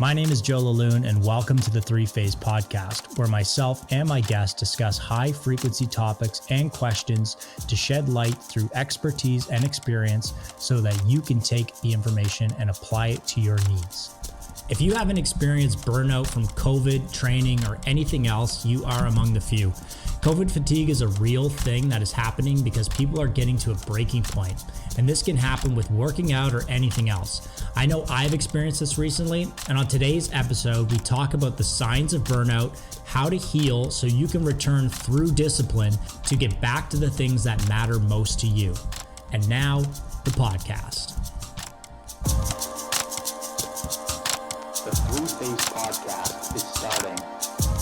My name is Joe Laloon, and welcome to the Three Phase Podcast, where myself and my guests discuss high-frequency topics and questions to shed light through expertise and experience so that you can take the information and apply it to your needs. If you haven't experienced burnout from COVID, training, or anything else, you are among the few. COVID fatigue is a real thing that is happening because people are getting to a breaking point, and this can happen with working out or anything else. I know I've experienced this recently, and on today's episode, we talk about the signs of burnout, how to heal so you can return through discipline to get back to the things that matter most to you. And now, the podcast. The Three Phase Podcast is starting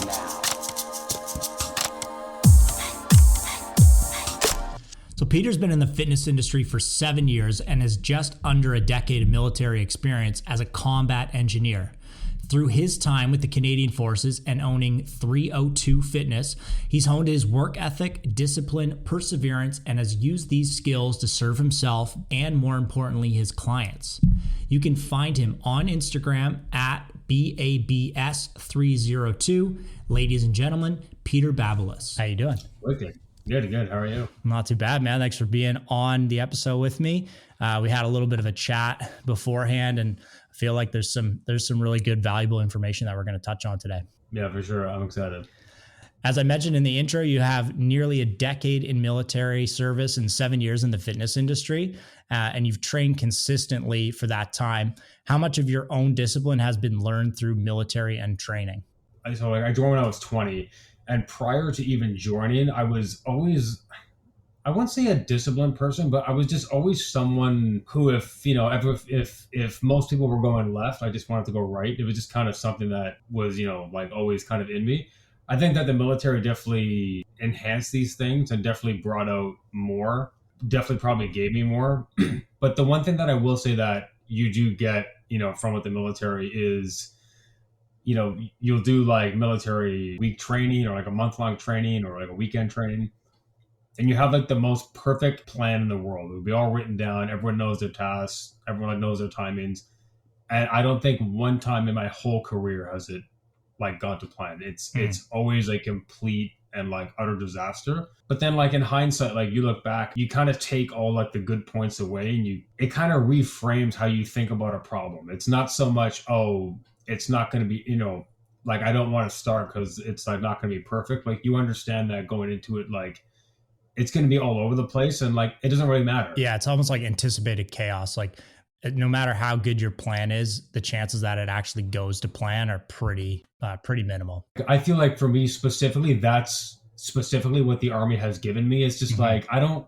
now. So Peter's been in the fitness industry for 7 years and has just under a decade of military experience as a combat engineer. Through his time with the Canadian Forces and owning 302 Fitness, he's honed his work ethic, discipline, perseverance, and has used these skills to serve himself and, more importantly, his clients. You can find him on Instagram at BABS302. Ladies and gentlemen, Peter Babalous. How you doing? Wicked. Good. How are you? Not too bad, man. Thanks for being on the episode with me. We had a little bit of a chat beforehand, and I feel like there's some really good, valuable information that we're going to touch on today. Yeah, for sure. I'm excited. As I mentioned in the intro, you have nearly a decade in military service and 7 years in the fitness industry, and you've trained consistently for that time. How much of your own discipline has been learned through military and training? I joined when I was 20. And prior to even joining, I was always, I wouldn't say a disciplined person, but I was just always someone who, if most people were going left, I just wanted to go right. It was just kind of something that was, always kind of in me. I think that the military definitely enhanced these things and definitely brought out more, definitely probably gave me more. But the one thing that I will say that you do get, from with the military is, you'll do like military week training or like a month-long training or like a weekend training. And you have like the most perfect plan in the world. It'll be all written down. Everyone knows their tasks. Everyone knows their timings. And I don't think one time in my whole career has it like gone to plan. It's always a complete and like utter disaster. But then like in hindsight, like you look back, you kind of take all like the good points away and it kind of reframes how you think about a problem. It's not so much, it's not going to be, like I don't want to start because it's like not going to be perfect. Like you understand that going into it, like it's going to be all over the place and like it doesn't really matter. Yeah, it's almost like anticipated chaos. Like no matter how good your plan is, the chances that it actually goes to plan are pretty minimal. I feel like for me specifically, that's specifically what the Army has given me. It's just like I don't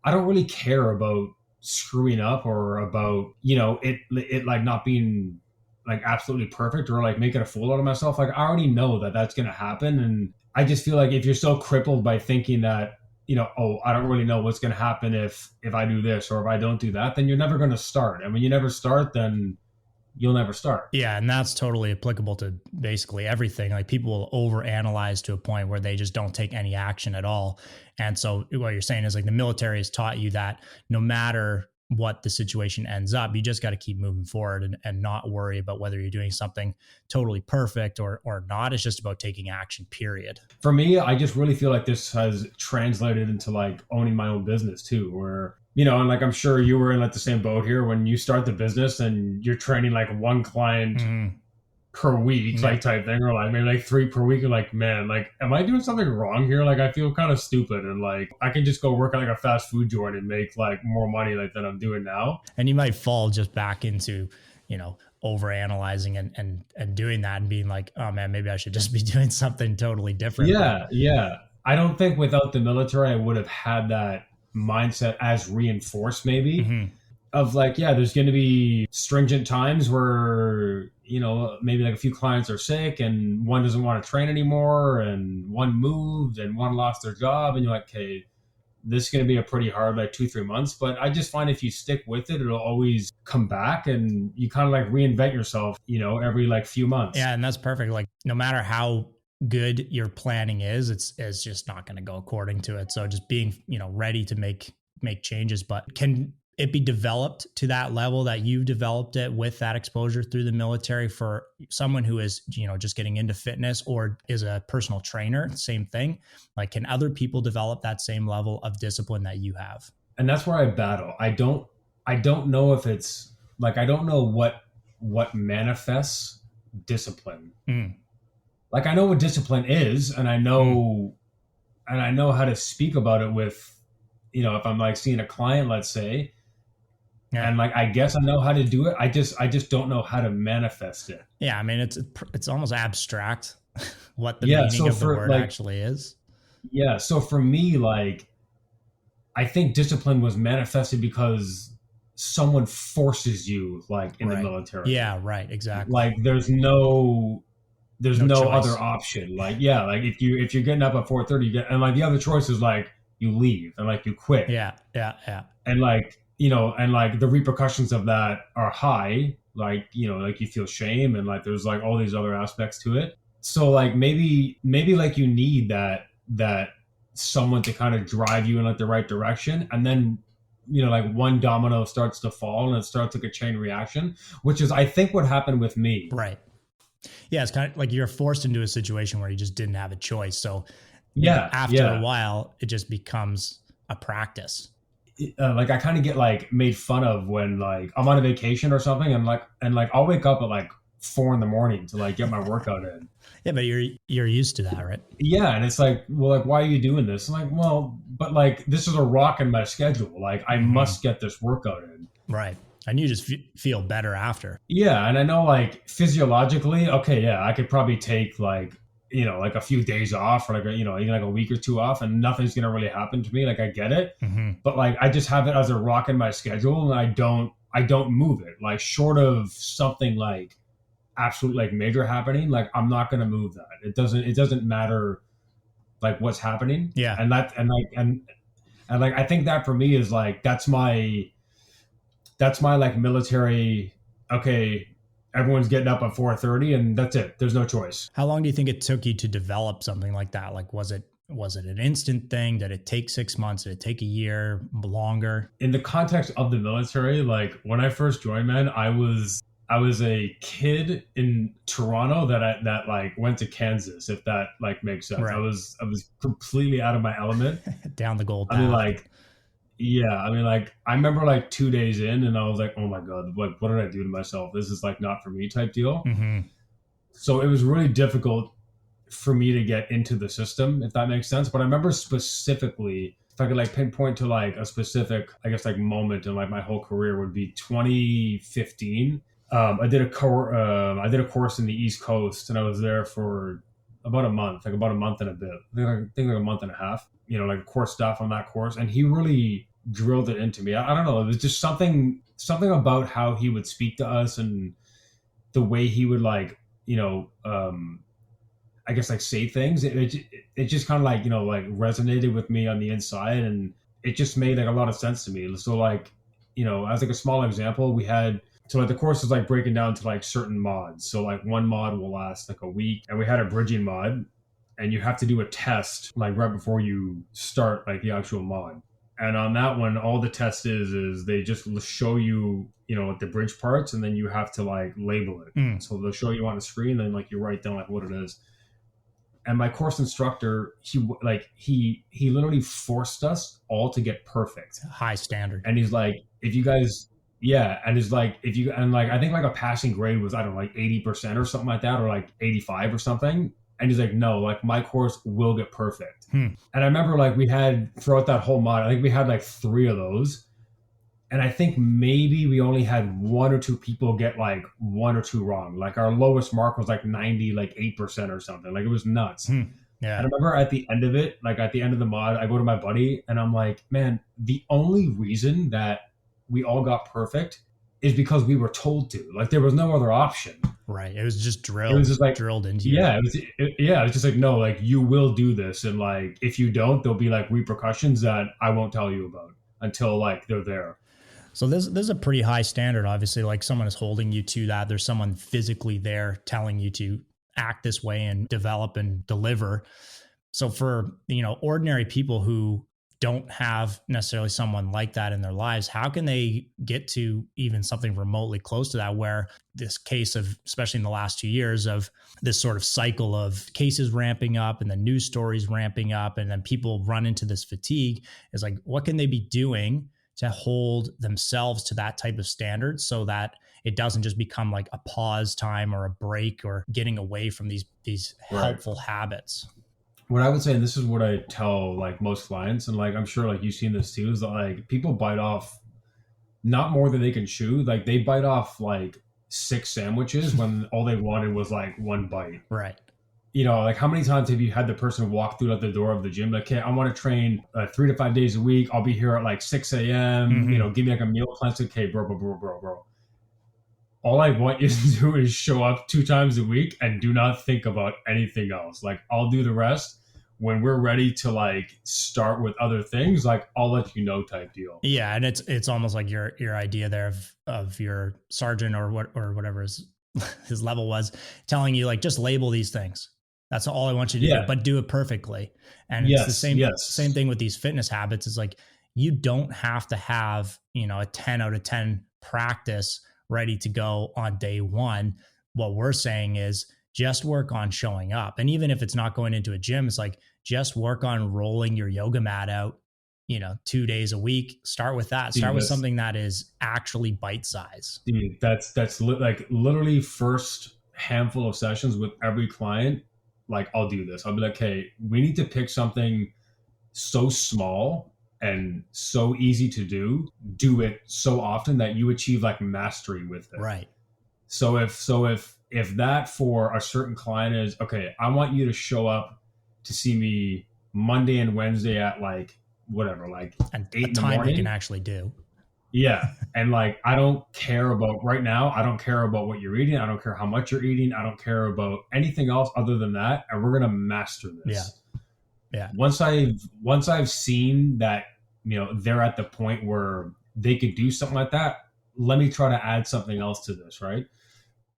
really care about screwing up or about it like not being like absolutely perfect or like making a fool out of myself. Like I already know that that's going to happen. And I just feel like if you're so crippled by thinking that, I don't really know what's going to happen if I do this or if I don't do that, then you're never going to start. And when you never start, then you'll never start. Yeah. And that's totally applicable to basically everything. Like people will overanalyze to a point where they just don't take any action at all. And so what you're saying is like the military has taught you that no matter what the situation ends up, you just got to keep moving forward and not worry about whether you're doing something totally perfect or not. It's just about taking action, period. For me, I just really feel like this has translated into like owning my own business too, where, and like I'm sure you were in like the same boat here when you start the business and you're training like one client per week, like type thing, or like maybe like 3 per week. And like, man, like, am I doing something wrong here? Like, I feel kind of stupid. And like, I can just go work at like a fast food joint and make like more money like than I'm doing now. And you might fall just back into, over analyzing and doing that and being like, oh man, maybe I should just be doing something totally different. Yeah. I don't think without the military, I would have had that mindset as reinforced maybe. Of like, yeah, there's going to be stringent times where, maybe like a few clients are sick and one doesn't want to train anymore and one moved and one lost their job. And you're like, okay, this is going to be a pretty hard, like 2-3 months. But I just find if you stick with it, it'll always come back and you kind of like reinvent yourself, every like few months. Yeah. And that's perfect. Like no matter how good your planning is, it's just not going to go according to it. So just being, ready to make changes. But can it be developed to that level that you've developed it with that exposure through the military for someone who is, just getting into fitness or is a personal trainer? Same thing. Like, can other people develop that same level of discipline that you have? And that's where I battle. I don't know if it's like, I don't know what manifests discipline. Like, I know what discipline is, and I know how to speak about it with, if I'm like seeing a client, let's say, and like, I guess I know how to do it. I just don't know how to manifest it. Yeah. I mean, it's almost abstract what the meaning of the word actually is. Yeah. So for me, like, I think discipline was manifested because someone forces you, like, in the military. Yeah, right. Exactly. Like, there's no other option. Like, yeah, like if you're getting up at 4:30, and like the other choice is like you leave and like you quit. Yeah. And like, and like the repercussions of that are high. Like, like you feel shame, and like there's like all these other aspects to it. So like maybe like you need that someone to kind of drive you in like the right direction, and then like one domino starts to fall and it starts like a chain reaction, which is, I think, what happened with me. Right. Yeah, it's kind of like you're forced into a situation where you just didn't have a choice. So after a while, it just becomes a practice. Like, I kind of get like made fun of when like I'm on a vacation or something, and like I'll wake up at like 4 a.m. to like get my workout in. Yeah, but you're used to that, right? Yeah, and it's like, well, like, why are you doing this? I'm like, well, but like, this is a rock in my schedule. Like, I must get this workout in. Right. And you just feel better after. Yeah, and I know, like, physiologically, okay, yeah, I could probably take like, like a few days off, or like even like a week or two off, and nothing's gonna really happen to me. Like, I get it, but like, I just have it as a rock in my schedule, and I don't move it. Like, short of something like absolute like major happening, like, I'm not going to move that. It doesn't matter like what's happening. Yeah. And I think that for me is like, that's my like military. Okay, everyone's getting up at 4:30 and that's it. There's no choice. How long do you think it took you to develop something like that? Like, was it an instant thing? Did it take 6 months? Did it take a year, longer? In the context of the military, like, when I first joined, man, I was a kid in Toronto that like went to Kansas, if that like makes sense. Right. I was completely out of my element. Down the gold path. I mean, like, yeah, I mean, like, I remember like 2 days in, and I was like, oh my God, like, what did I do to myself? This is like not for me type deal. So it was really difficult for me to get into the system, if that makes sense. But I remember specifically, if I could like pinpoint to like a specific, I guess, like moment in like my whole career, would be 2015. I did a course in the East Coast, and I was there for about a month and a bit. I think like a month and a half, like course stuff on that course. And he really drilled it into me. I don't know. It was just something about how he would speak to us, and the way he would like, I guess, like, say things. It just kind of like, like resonated with me on the inside, and it just made like a lot of sense to me. So like, as like a small example, we had, so like the course is like breaking down to like certain mods. So like one mod will last like a week, and we had a bridging mod, and you have to do a test like right before you start like the actual mod. And on that one, all the test is they just show you, the bridge parts, and then you have to like label it. So they'll show you on the screen, then like you write down like what it is. And my course instructor, he literally forced us all to get perfect. High standard. And he's like, if you guys, yeah. And it's like, I think like a passing grade was, I don't know, like 80% or something like that, or like 85 or something. And he's like, no, like, my course will get perfect. And I remember like we had, throughout that whole mod, I think we had like 3 of those. And I think maybe we only had 1 or 2 people get like 1 or 2 wrong. Like, our lowest mark was like 8% or something. Like, it was nuts. Yeah. And I remember at the end of it, like at the end of the mod, I go to my buddy and I'm like, man, the only reason that we all got perfect is because we were told to. Like, there was no other option. Right. It was just drilled. It was just like drilled into you. Yeah. It was just like, no, like, you will do this. And like, if you don't, there'll be like repercussions that I won't tell you about until like they're there. So there's a pretty high standard. Obviously, like, someone is holding you to that. There's someone physically there telling you to act this way and develop and deliver. So for, ordinary people who don't have necessarily someone like that in their lives, how can they get to even something remotely close to that, where this case of, especially in the last 2 years, of this sort of cycle of cases ramping up and the news stories ramping up, and then people run into this fatigue, is like, what can they be doing to hold themselves to that type of standard so that it doesn't just become like a pause time or a break or getting away from these helpful habits? What I would say, and this is what I tell like most clients, and like I'm sure like you've seen this too, is that like people bite off not more than they can chew. Like they bite off like 6 sandwiches when all they wanted was like one bite. Right. You know, like how many times have you had the person walk through at the door of the gym like, okay, I want to train 3 to 5 days a week. I'll be here at like 6 a.m. Mm-hmm. You know, give me like a meal plan. Okay, bro. All I want you to do is show up 2 times a week and do not think about anything else. Like I'll do the rest. When we're ready to like start with other things, like I'll let you know, type deal. Yeah. And it's almost like your idea there of your sergeant or whatever his level was, telling you like, just label these things. That's all I want you to do, but do it perfectly. And it's the same thing with these fitness habits. It's like, you don't have to have, a 10 out of 10 practice ready to go on day one. What we're saying is just work on showing up. And even if it's not going into a gym, it's like, just work on rolling your yoga mat out, 2 days a week. Start with that. Start with something that is actually bite size. Dude, that's like literally first handful of sessions with every client. Like I'll do this. I'll be like, hey, we need to pick something so small and so easy to do it so often that you achieve like mastery with it. Right. So if that for a certain client is, okay, I want you to show up to see me Monday and Wednesday at like whatever, like and 8 in the time morning. they can actually do. Yeah. And like, I don't care about right now. I don't care about what you're eating. I don't care how much you're eating. I don't care about anything else other than that. And we're going to master this. Yeah. Once I've seen that, they're at the point where they could do something like that, let me try to add something else to this. Right.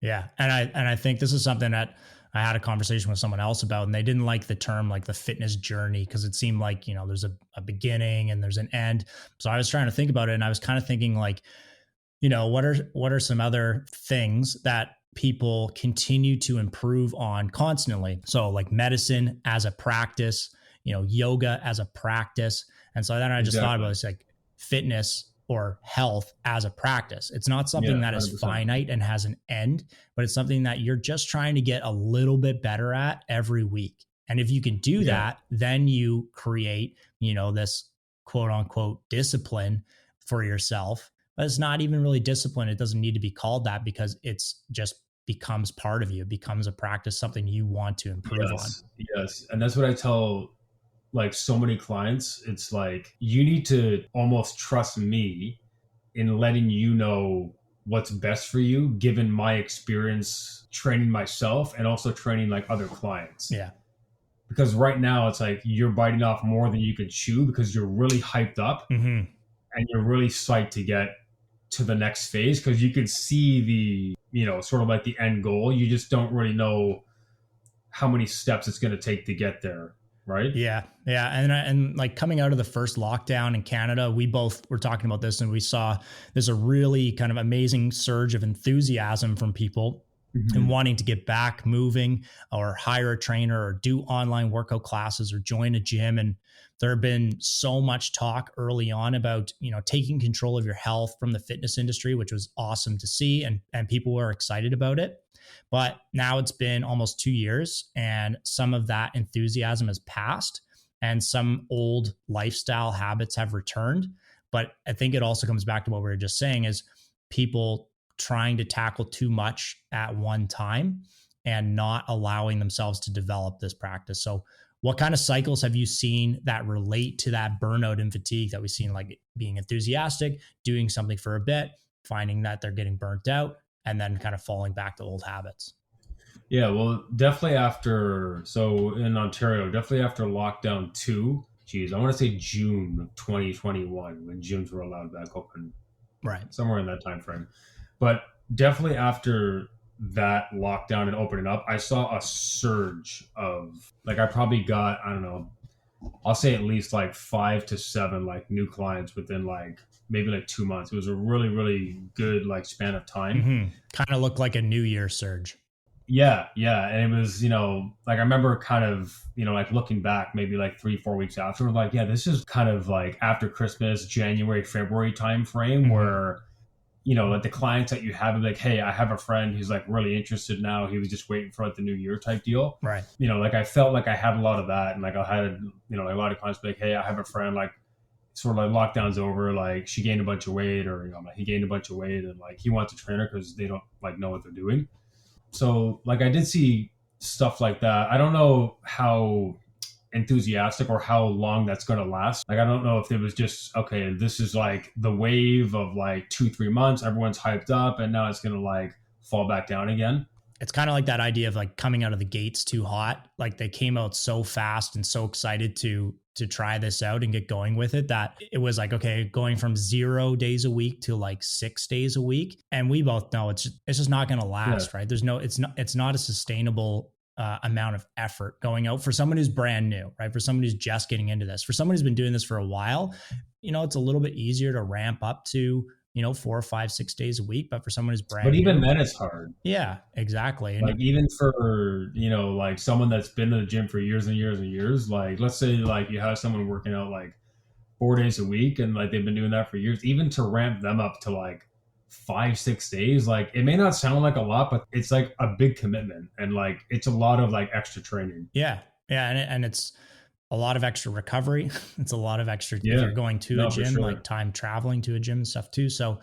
Yeah. And I think this is something that I had a conversation with someone else about, and they didn't like the term like the fitness journey, because it seemed like, there's a beginning and there's an end. So I was trying to think about it, and I was kind of thinking like, what are some other things that people continue to improve on constantly? So like medicine as a practice, yoga as a practice. And so then I just thought about this, like fitness or health as a practice. It's not something that is 100%. Finite and has an end, but it's something that you're just trying to get a little bit better at every week. And if you can do that, then you create, this quote unquote discipline for yourself. But it's not even really discipline. It doesn't need to be called that, because it's just becomes part of you. It becomes a practice, something you want to improve on. Yes. And that's what I tell like so many clients. It's like, you need to almost trust me in letting you know what's best for you, given my experience training myself and also training like other clients. Yeah. Because right now it's like you're biting off more than you can chew, because you're really hyped up and you're really psyched to get to the next phase, because you can see the, sort of like the end goal. You just don't really know how many steps it's going to take to get there. Right. Yeah. Yeah. And like coming out of the first lockdown in Canada, we both were talking about this, and we saw there's a really kind of amazing surge of enthusiasm from people and wanting to get back moving, or hire a trainer, or do online workout classes, or join a gym. And there have been so much talk early on about, taking control of your health from the fitness industry, which was awesome to see. And people were excited about it. But now it's been almost 2 years, and some of that enthusiasm has passed, and some old lifestyle habits have returned. But I think it also comes back to what we were just saying, is people trying to tackle too much at one time and not allowing themselves to develop this practice. So what kind of cycles have you seen that relate to that burnout and fatigue that we've seen, like being enthusiastic, doing something for a bit, finding that they're getting burnt out, and then kind of falling back to old habits? Yeah, well, definitely so in Ontario, definitely after lockdown 2, I want to say June of 2021, when gyms were allowed back open. Right. Somewhere in that time frame. But definitely after that lockdown and opening up, I saw a surge of, like, I probably got, I don't know, I'll say at least like 5 to 7 like new clients within like maybe like 2 months. It was a really, really good like span of time. Kind of looked like a New Year surge. Yeah, yeah. And it was, like I remember kind of, like looking back maybe like 3, 4 weeks after, like, yeah, this is kind of like after Christmas, January, February time frame where, like the clients that you have, like, hey, I have a friend who's like really interested now. He was just waiting for like the new year type deal. Right. Like I felt like I had a lot of that. And like I had, like a lot of clients be like, hey, I have a friend, like sort of like lockdown's over, like she gained a bunch of weight or, like he gained a bunch of weight and like he wants a trainer because they don't like know what they're doing. So like I did see stuff like that. I don't know how enthusiastic or how long that's going to last. Like I don't know if it was just okay, this is like the wave of like 2, 3 months, everyone's hyped up and now it's going to like fall back down again. It's kind of like that idea of like coming out of the gates too hot. Like they came out so fast and so excited to try this out and get going with it that it was like, okay, going from 0 days a week to like 6 days a week. And we both know it's just not going to last, right? It's not a sustainable amount of effort going out for someone who's brand new, right? For someone who's just getting into this, for someone who's been doing this for a while, it's a little bit easier to ramp up to 4 or 5, 6 days a week. But for someone who's brand new, but even new, then it's hard. Yeah, exactly. And like even for, like someone that's been to the gym for years and years and years, like let's say like you have someone working out like 4 days a week and like they've been doing that for years, even to ramp them up to like 5, 6 days, like it may not sound like a lot, but it's like a big commitment and like it's a lot of like extra training. Yeah. And it's a lot of extra recovery. It's a lot of extra, if you're going to a gym, like time traveling to a gym and stuff too. So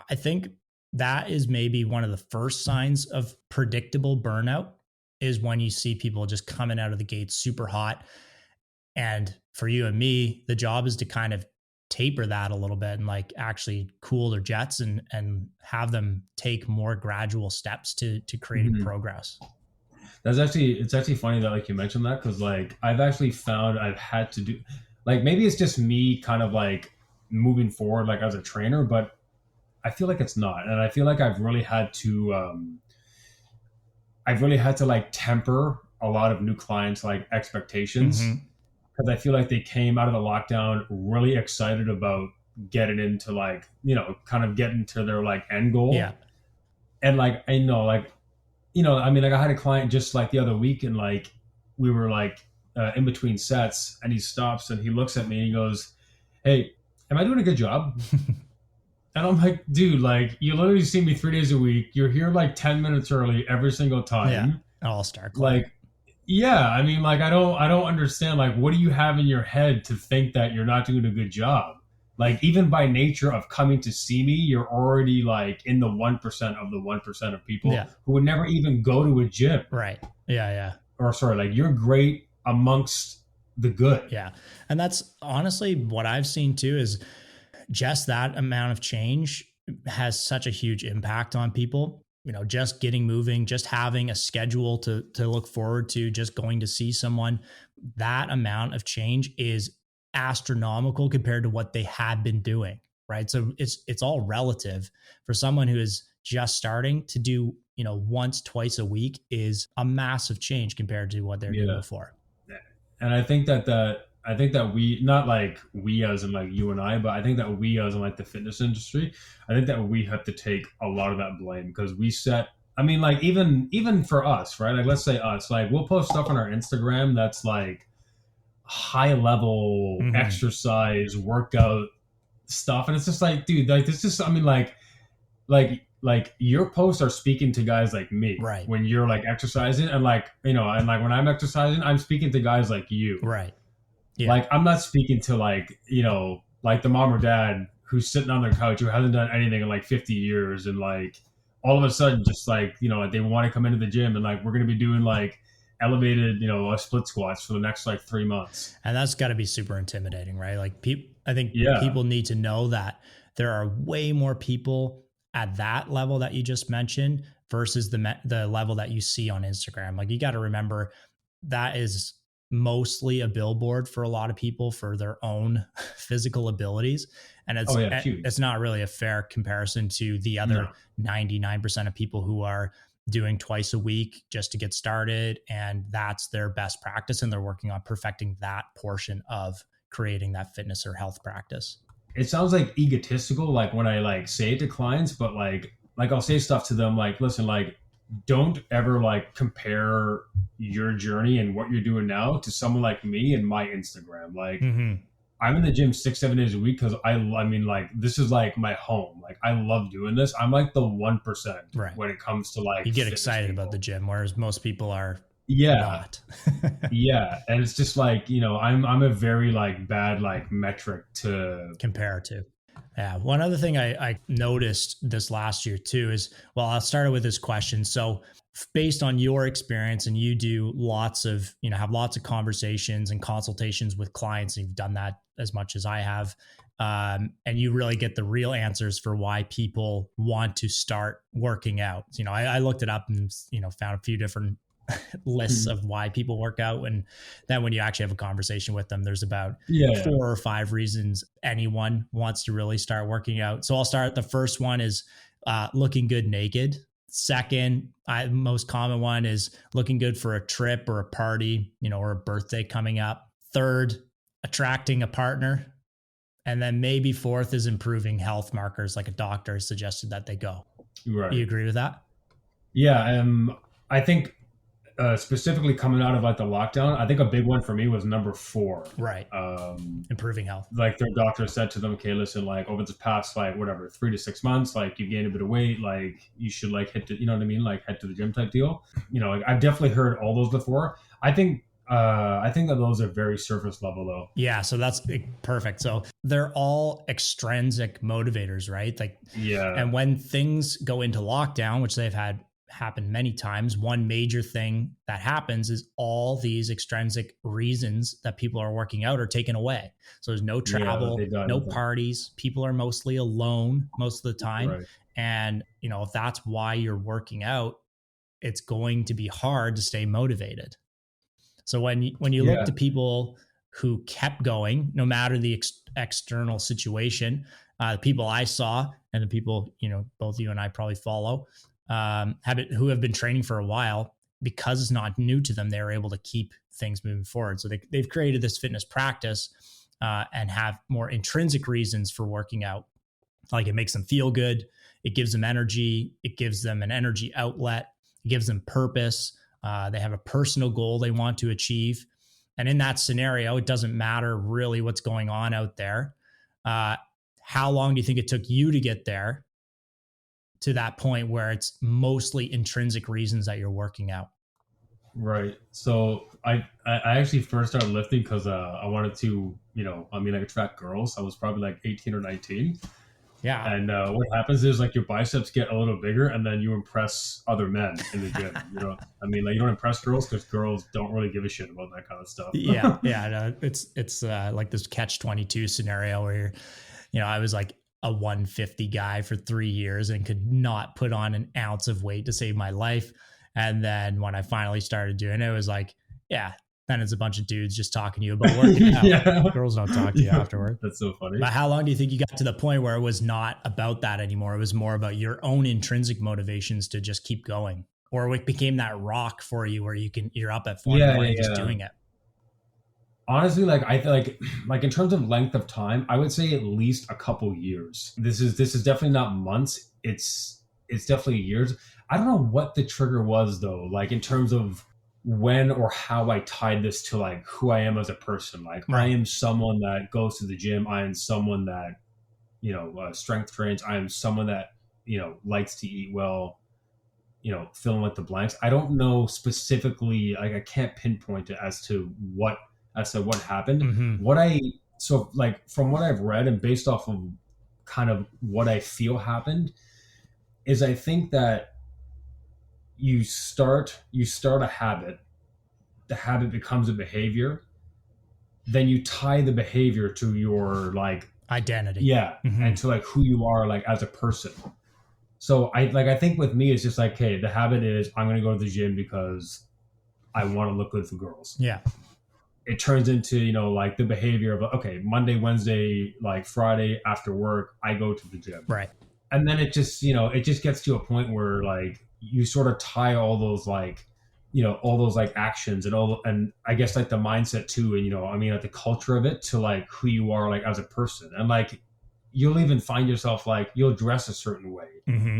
I think that is maybe one of the first signs of predictable burnout is when you see people just coming out of the gate super hot. And for you and me, the job is to kind of taper that a little bit and like actually cool their jets and have them take more gradual steps to creating progress. It's actually funny that like you mentioned that because like I've actually found I've had to do like maybe it's just me kind of like moving forward like as a trainer, but I feel like it's not, and I feel like I've really had to like temper a lot of new clients like expectations because I feel like they came out of the lockdown really excited about getting into like kind of getting to their like end goal. Yeah, and like I know like. I mean, like I had a client just like the other week and like we were like in between sets and he stops and he looks at me and he goes, "Hey, am I doing a good job?" And I'm like, dude, like you literally see me 3 days a week. You're here like 10 minutes early every single time. Yeah, All Star Club. Like, yeah, I mean, like I don't understand. Like, what do you have in your head to think that you're not doing a good job? Like even by nature of coming to see me, you're already like in the 1% of the 1% of people who would never even go to a gym. Right. Yeah. Or sorry, like you're great amongst the good. Yeah. And that's honestly what I've seen too is just that amount of change has such a huge impact on people. Just getting moving, just having a schedule to look forward to, just going to see someone, that amount of change is astronomical compared to what they had been doing, right? So it's all relative. For someone who is just starting to do, once, twice a week is a massive change compared to what they're doing before. And I think that we, not like we as in like you and I, but I think that we as in like the fitness industry, I think that we have to take a lot of that blame because we set, I mean, like even for us, right? Like let's say us, like we'll post stuff on our Instagram that's like high level exercise workout stuff and it's just like dude like this is I mean like your posts are speaking to guys like me right when you're like exercising and like and like when I'm exercising I'm speaking to guys like you right like I'm not speaking to like like the mom or dad who's sitting on their couch who hasn't done anything in like 50 years and like all of a sudden just like they want to come into the gym and like we're going to be doing like elevated, split squats for the next like 3 months. And that's got to be super intimidating, right? Like I think people need to know that there are way more people at that level that you just mentioned versus the level that you see on Instagram. Like you got to remember that is mostly a billboard for a lot of people for their own physical abilities. And it's not really a fair comparison to the other 99% of people who are doing twice a week just to get started, and that's their best practice, and they're working on perfecting that portion of creating that fitness or health practice. It sounds like egotistical, like when I like say it to clients, but like I'll say stuff to them like, listen, like don't ever like compare your journey and what you're doing now to someone like me and my Instagram. Like I'm in the gym 6-7 days a week because I mean, like, this is like my home. Like, I love doing this. I'm like the 1% when it comes to like, you get excited about the gym, whereas most people are not. Yeah. And it's just like, you know, I'm a very like bad like metric to compare to. Yeah. One other thing I noticed this last year too is, well, I'll start with this question. So based on your experience, and you do lots of, you know, have lots of conversations and consultations with clients, and you've done that as much as I have. And you really get the real answers for why people want to start working out. You know, I looked it up and, you know, found a few different lists of why people work out. And then when you actually have a conversation with them, there's about 4 or 5 reasons anyone wants to really start working out. So I'll start. The first one is looking good naked. Second, most common one is looking good for a trip or a party, you know, or a birthday coming up. Third, attracting a partner. And then maybe fourth is improving health markers, like a doctor has suggested that they go. Right. Do you agree with that? Yeah. I think specifically coming out of like the lockdown, I think a big one for me was number 4. Right. Improving health. Like their doctor said to them, okay, listen, like over the past like whatever 3 to 6 months, like you've gained a bit of weight, like you should like hit to, you know what I mean, like head to the gym type deal. You know, like, I've definitely heard all those before. I think that those are very surface level though. Yeah, so that's perfect. So they're all extrinsic motivators, right? Like, yeah. And when things go into lockdown, which they've had happen many times, one major thing that happens is all these extrinsic reasons that people are working out are taken away. So there's no travel, no parties. People are mostly alone most of the time. Right. And, you know, if that's why you're working out, it's going to be hard to stay motivated. So when you look to people who kept going, no matter the external situation, the people I saw and the people, you know, both you and I probably follow, who have been training for a while, because it's not new to them, they're able to keep things moving forward. So they've created this fitness practice and have more intrinsic reasons for working out. Like it makes them feel good. It gives them energy. It gives them an energy outlet. It gives them purpose. They have a personal goal they want to achieve. And in that scenario, it doesn't matter really what's going on out there. How long do you think it took you to get there to that point where it's mostly intrinsic reasons that you're working out? Right. So I actually first started lifting because I wanted to, you know, I mean, like attract girls. I was probably like 18 or 19. Yeah. And what happens is like your biceps get a little bigger and then you impress other men in the gym. You know, I mean, like you don't impress girls because girls don't really give a shit about that kind of stuff. Yeah. No, it's like this catch-22 scenario where you're, you know, I was like a 150 guy for 3 years and could not put on an ounce of weight to save my life. And then when I finally started doing it, it was like, yeah, then it's a bunch of dudes just talking to you about working out. Girls don't talk to you afterward. That's so funny. But how long do you think you got to the point where it was not about that anymore? It was more about your own intrinsic motivations to just keep going, or it became that rock for you where you're up at 4 in the morning just doing it? Honestly, like I feel like in terms of length of time, I would say at least a couple years. This is definitely not months. It's definitely years. I don't know what the trigger was though, like in terms of when or how I tied this to like who I am as a person. Like I am someone that goes to the gym. I am someone that, you know, strength trains. I am someone that, you know, likes to eat well, you know, fill in with the blanks. I don't know specifically, like I can't pinpoint it as to what happened. Mm-hmm. So like from what I've read and based off of kind of what I feel happened is I think that you start a habit, the habit becomes a behavior, then you tie the behavior to your like identity. Yeah. Mm-hmm. And to like who you are like as a person. So I think with me it's just like, hey, the habit is I'm gonna go to the gym because I want to look good for girls. Yeah. It turns into, you know, like the behavior of okay, Monday, Wednesday, like Friday after work, I go to the gym. Right. And then it just, you know, it just gets to a point where like you sort of tie all those like, all those like actions and all, and I guess like the mindset too, and I mean like the culture of it to like who you are like as a person, and like you'll even find yourself like you'll dress a certain way, Mm-hmm.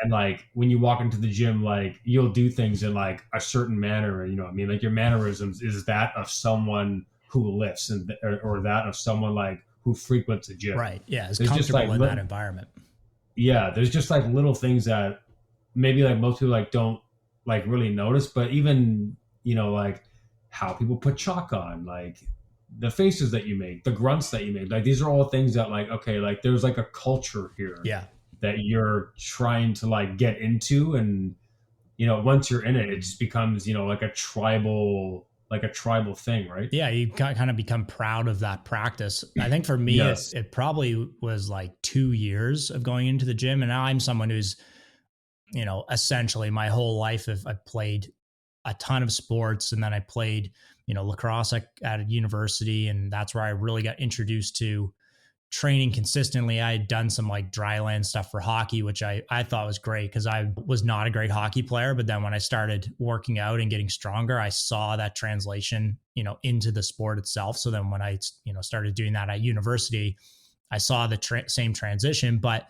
and like when you walk into the gym, like you'll do things in like a certain manner, and I mean like your mannerisms is that of someone who lifts, and or that of someone like who frequents a gym. Right. Yeah. It's There's just comfortable like in that environment. yeah, there's just like little things that maybe like most people like don't like really notice, but even like how people put chalk on, like the faces that you make, the grunts that you make, like these are all things that like okay, like there's like a culture here Yeah. that you're trying to like get into, and once you're in it, it just becomes like a tribal thing, right? Yeah, you kind of become proud of that practice. I think for me, Yes. it probably was like 2 years of going into the gym. And now I'm someone who's, essentially my whole life, if I played a ton of sports, and then I played, lacrosse at a university. And that's where I really got introduced to training consistently. I had done some like dry land stuff for hockey, which I thought was great because I was not a great hockey player. But then when I started working out and getting stronger, I saw that translation, into the sport itself. So then when I, started doing that at university, I saw the same transition, but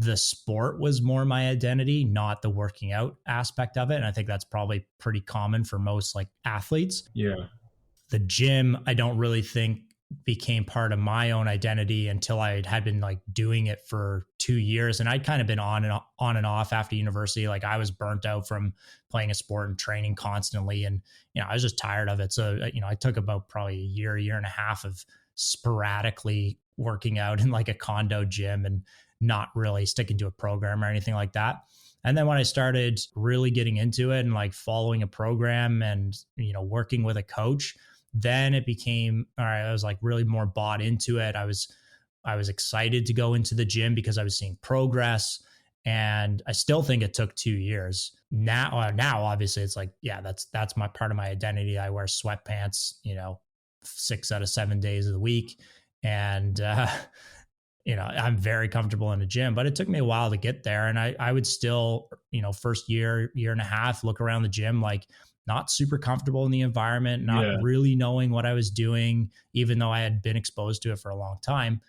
the sport was more my identity, not the working out aspect of it. And I think that's probably pretty common for most like athletes. Yeah. The gym, I don't really think became part of my own identity until I had been like doing it for 2 years. And I'd kind of been on and off after university. Like I was burnt out from playing a sport and training constantly. And, I was just tired of it. So, I took about probably a year and a half of sporadically working out in like a condo gym and not really sticking to a program or anything like that. And then when I started really getting into it and like following a program and, working with a coach, then it became all right. I was like really more bought into it. I was excited to go into the gym because I was seeing progress, and I still think it took 2 years. Now obviously it's like, yeah, that's my part of my identity. I wear sweatpants, 6 out of 7 days of the week, and I'm very comfortable in the gym. But it took me a while to get there, and I would still, first year and a half, look around the gym like not super comfortable in the environment, not really knowing what I was doing, even though I had been exposed to it for a long time.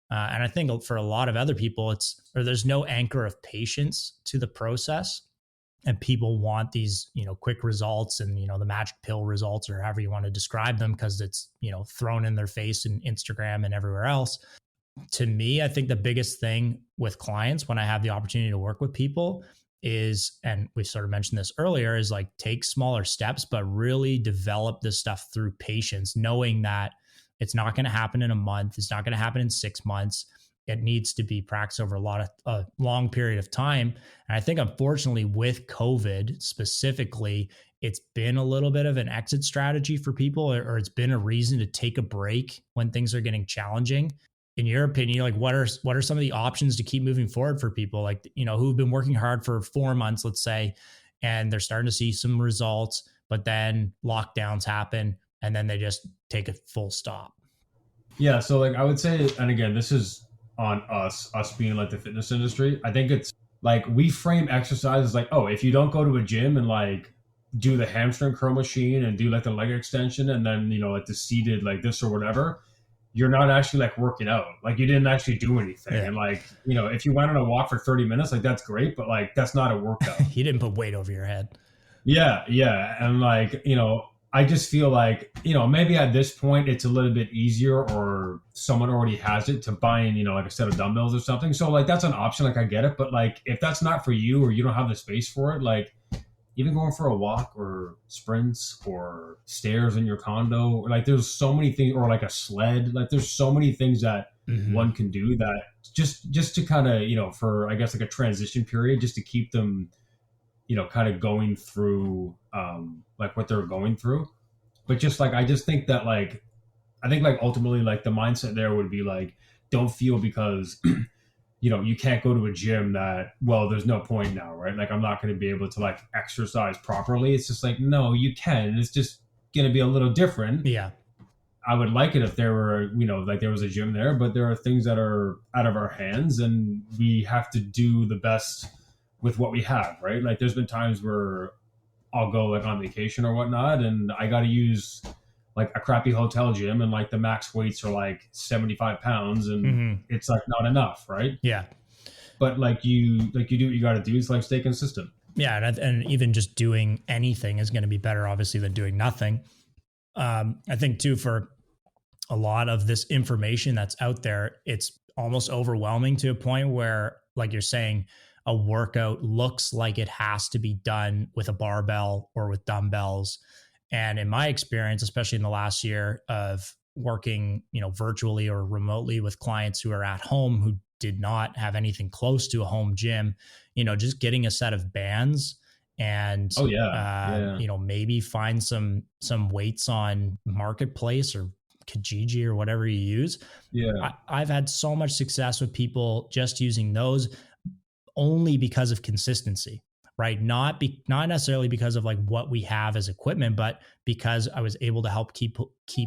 And I think for a lot of other people, there's no anchor of patience to the process. And people want these, quick results and, the magic pill results or however you want to describe them because it's, thrown in their face in Instagram and everywhere else. To me, I think the biggest thing with clients when I have the opportunity to work with people is, and we sort of mentioned this earlier, is like take smaller steps, but really develop this stuff through patience, knowing that it's not going to happen in a month. It's not going to happen in 6 months. It needs to be practiced over a long period of time. And I think unfortunately with COVID specifically, it's been a little bit of an exit strategy for people, or it's been a reason to take a break when things are getting challenging. In your opinion, like what are some of the options to keep moving forward for people like, who've been working hard for 4 months, let's say, and they're starting to see some results, but then lockdowns happen and then they just take a full stop? Yeah. So like I would say, and again, this is on us being like the fitness industry. I think it's like we frame exercise as like, oh, if you don't go to a gym and like do the hamstring curl machine and do like the leg extension and then, like the seated like this or whatever, you're not actually like working out. Like you didn't actually do anything. Yeah. And like, if you went on a walk for 30 minutes, like that's great, but like that's not a workout. You didn't put weight over your head. Yeah. Yeah. And like, I just feel like, maybe at this point it's a little bit easier or someone already has it to buy in, like a set of dumbbells or something. So like that's an option. Like I get it. But like if that's not for you or you don't have the space for it, like even going for a walk or sprints or stairs in your condo, like there's so many things, or like a sled, like there's so many things that one can do that just to kind of, for I guess like a transition period, just to keep them, kind of going through like what they're going through. But just like, I just think that like, I think like ultimately like the mindset there would be like, don't feel because you can't go to a gym that, well, there's no point now, right? Like, I'm not going to be able to like exercise properly. It's just like, no, you can. It's just going to be a little different. Yeah. I would like it if there were, like there was a gym there, but there are things that are out of our hands and we have to do the best with what we have, right? Like there's been times where I'll go like on vacation or whatnot, and I got to use like a crappy hotel gym, and like the max weights are like 75 pounds, and it's like not enough, right? Yeah. But like you do what you got to do. Is like stay consistent. Yeah, and even just doing anything is going to be better, obviously, than doing nothing. I think too, for a lot of this information that's out there, it's almost overwhelming to a point where, like you're saying, a workout looks like it has to be done with a barbell or with dumbbells. And in my experience, especially in the last year of working, virtually or remotely with clients who are at home who did not have anything close to a home gym, just getting a set of bands and maybe find some weights on Marketplace or Kijiji or whatever you use. Yeah. I've had so much success with people just using those only because of consistency, right? Not necessarily because of like what we have as equipment, but because I was able to help keep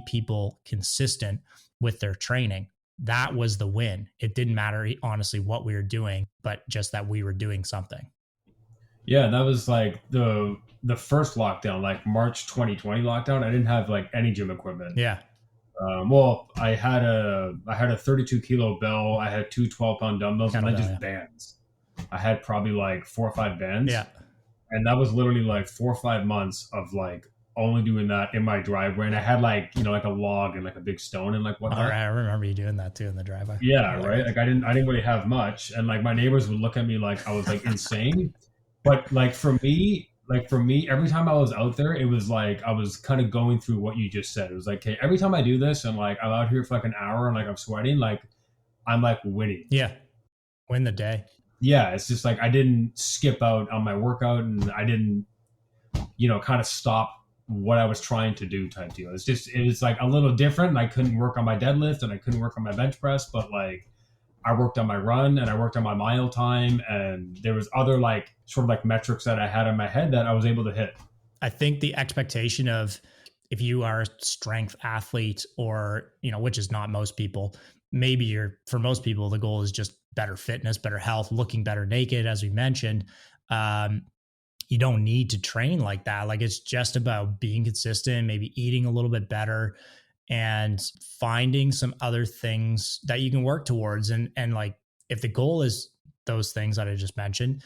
people consistent with their training. That was the win. It didn't matter, honestly, what we were doing, but just that we were doing something. Yeah, that was like the first lockdown, like March 2020 lockdown. I didn't have like any gym equipment. Yeah. Well, I had a 32 kilo bell. I had two 12-pound dumbbells, and then just bands. I had probably like 4 or 5 bands. Yeah. And that was literally like 4 or 5 months of like only doing that in my driveway. And I had like, like a log and like a big stone and like whatnot. All right, I remember you doing that too in the driveway. Yeah, right. Like I didn't really have much. And like my neighbors would look at me like I was like insane. But like for me, every time I was out there, it was like I was kind of going through what you just said. It was like, hey, every time I do this and like I'm out here for like an hour and like I'm sweating, like I'm like winning. Yeah. Win the day. Yeah, it's just like I didn't skip out on my workout, and I didn't, kind of stop what I was trying to do type deal. It was like a little different. And I couldn't work on my deadlift and I couldn't work on my bench press, but like I worked on my run and I worked on my mile time, and there was other like sort of like metrics that I had in my head that I was able to hit. I think the expectation of if you are a strength athlete or, which is not most people, maybe for most people, the goal is just better fitness, better health, looking better naked, as we mentioned. You don't need to train like that. Like it's just about being consistent, maybe eating a little bit better and finding some other things that you can work towards. And like, if the goal is those things that I just mentioned,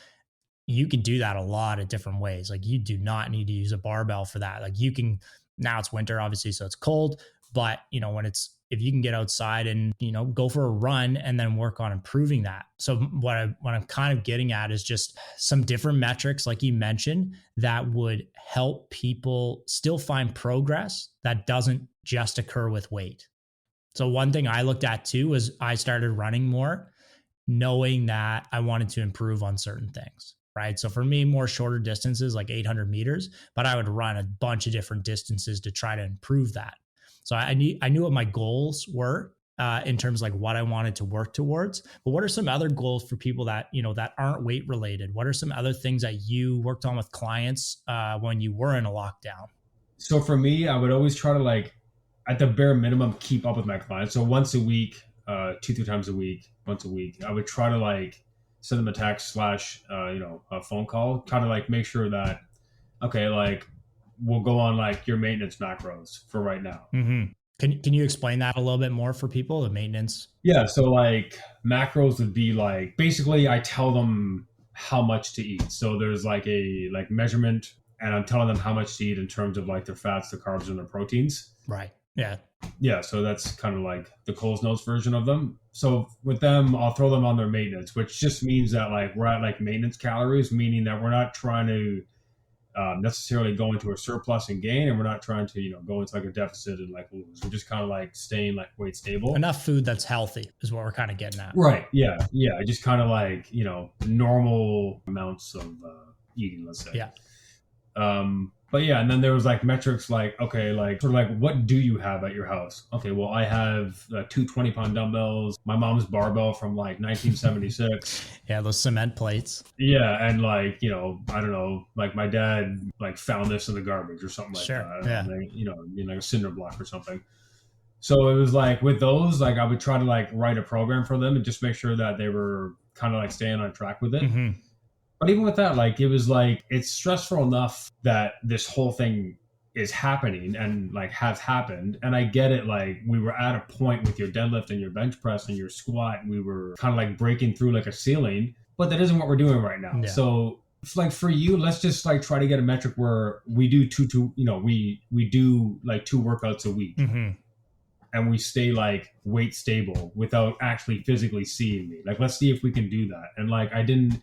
you can do that a lot of different ways. Like you do not need to use a barbell for that. Like you can, now it's winter, obviously, so it's cold, but if you can get outside and, go for a run and then work on improving that. So what I'm kind of getting at is just some different metrics, like you mentioned, that would help people still find progress that doesn't just occur with weight. So one thing I looked at too was I started running more, knowing that I wanted to improve on certain things. Right. So for me, more shorter distances, like 800 meters, but I would run a bunch of different distances to try to improve that. So I knew what my goals were in terms of like what I wanted to work towards. But what are some other goals for people that, that aren't weight related? What are some other things that you worked on with clients when you were in a lockdown? So for me, I would always try to like, at the bare minimum, keep up with my clients. So once a week, 2-3 times a week, once a week, I would try to like send them a text / a phone call, try to like make sure that, okay, like we'll go on like your maintenance macros for right now. Mm-hmm. Can you explain that a little bit more for people, the maintenance? Yeah. So like macros would be like, basically I tell them how much to eat. So there's like a like measurement, and I'm telling them how much to eat in terms of like their fats, their carbs, and their proteins. Right. Yeah. Yeah. So that's kind of like the Coles Notes version of them. So with them, I'll throw them on their maintenance, which just means that like we're at like maintenance calories, meaning that we're not trying to necessarily go into a surplus and gain, and we're not trying to go into like a deficit and like lose. We're just kind of like staying like weight stable. Enough food that's healthy is what we're kind of getting at. Right. Yeah. Just kind of like normal amounts of eating, let's say. Yeah. But yeah, and then there was like metrics like, okay, like sort of like, what do you have at your house? Okay, well, I have 2 20-pound dumbbells, my mom's barbell from like 1976. Yeah, those cement plates. Yeah, and like, I don't know, like my dad like found this in the garbage or something like that. Yeah. And, like a cinder block or something. So it was like with those, like I would try to like write a program for them and just make sure that they were kind of like staying on track with it. Mm-hmm. But even with that, like, it was like, it's stressful enough that this whole thing is happening and like has happened. And I get it. Like, we were at a point with your deadlift and your bench press and your squat, and we were kind of like breaking through like a ceiling, but that isn't what we're doing right now. Yeah. So it's like, for you, let's just like try to get a metric where we do we do like 2 workouts a week. Mm-hmm. And we stay like weight stable without actually physically seeing me. Like, let's see if we can do that. And like, I didn't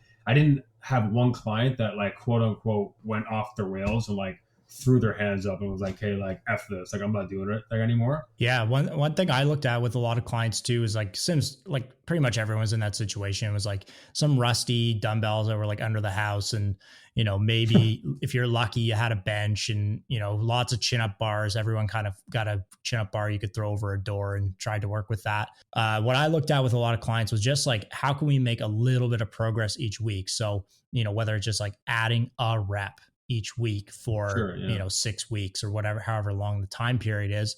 have one client that like, quote unquote, went off the rails and like threw their hands up and was like, hey, like, F this, like, I'm not doing it like anymore. Yeah. One thing I looked at with a lot of clients too is like, since like pretty much everyone's in that situation, it was like some rusty dumbbells that were like under the house. And, you know, maybe if you're lucky, you had a bench and, you know, lots of chin up bars. Everyone kind of got a chin up bar you could throw over a door and tried to work with that. What I looked at with a lot of clients was just like, how can we make a little bit of progress each week? So, you know, whether it's just like adding a rep each week for, Sure, yeah. you know, 6 weeks or whatever, however long the time period is.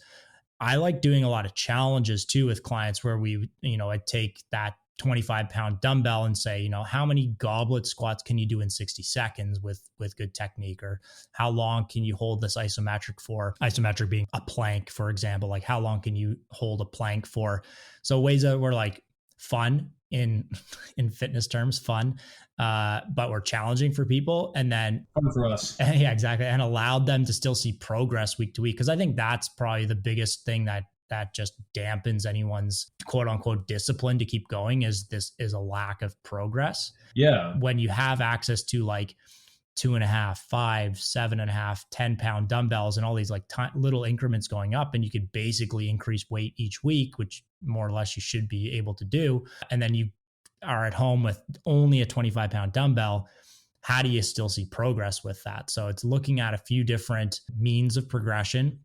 I like doing a lot of challenges too with clients where we, you know, I take that 25-pound dumbbell and say, you know, how many goblet squats can you do in 60 seconds with good technique? Or how long can you hold this isometric for? Isometric being a plank, for example. Like, how long can you hold a plank for? So ways that were like fun in fitness terms, fun, but were challenging for people. And then Fun for us. yeah, exactly. And allowed them to still see progress week to week. Cause I think that's probably the biggest thing that just dampens anyone's quote unquote discipline to keep going is a lack of progress. Yeah. When you have access to like 2.5, 5, 7.5, 10-pound dumbbells and all these like little increments going up, and you could basically increase weight each week, which more or less you should be able to do. And then you are at home with only a 25-pound dumbbell. How do you still see progress with that? So it's looking at a few different means of progression